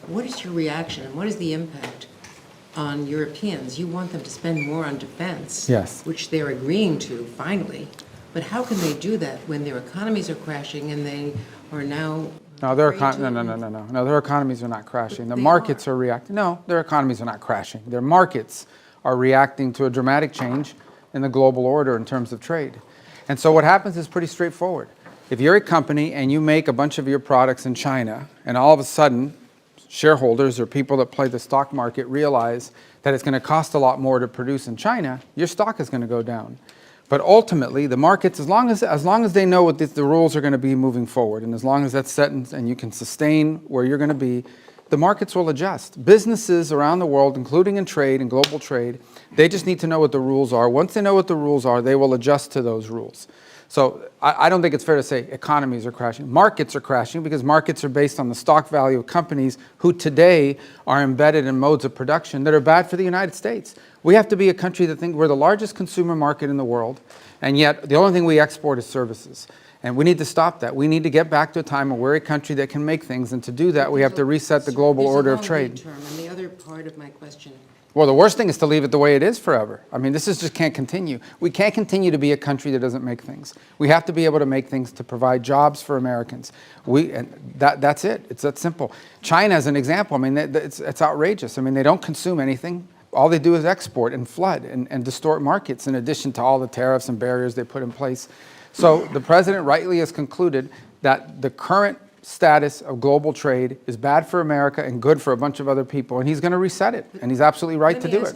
What is your reaction and what is the impact on Europeans? You want them to spend more on defense, Yes. which they're agreeing to finally. But how can they do that when their economies are crashing and they are now No, their economies are not crashing. The They markets are. are reacting. No, their economies are not crashing. Their markets are reacting to a dramatic change in the global order in terms of trade. And so what happens is pretty straightforward. If you're a company and you make a bunch of your products in China, and all of a sudden shareholders or people that play the stock market realize that it's going to cost a lot more to produce in China, your stock is going to go down. But ultimately, the markets, as long as they know what the rules are going to be moving forward, and as long as that's set and you can sustain where you're going to be, the markets will adjust. Businesses around the world, including in trade and global trade, they just need to know what the rules are. Once they know what the rules are, they will adjust to those rules. So I don't think it's fair to say economies are crashing. Markets are crashing because markets are based on the stock value of companies who today are embedded in modes of production that are bad for the United States. We have to be a country that thinks we're the largest consumer market in the world, and yet the only thing we export is services. And we need to stop that. We need to get back to a time where we're a country that can make things, and to do that we have to reset the global order of trade. There's a long lead term, and the other part of my question. Well, the worst thing is to leave it the way it is forever. I mean, just can't continue. We can't continue to be a country that doesn't make things. We have to be able to make things to provide jobs for Americans. And that's it. It's that simple. China, as an example, I mean, it's outrageous. I mean, they don't consume anything. All they do is export and flood and distort markets, in addition to all the tariffs and barriers they put in place. So the president rightly has concluded that the current status of global trade is bad for America and good for a bunch of other people, and he's going to reset it, and he's absolutely right to do it.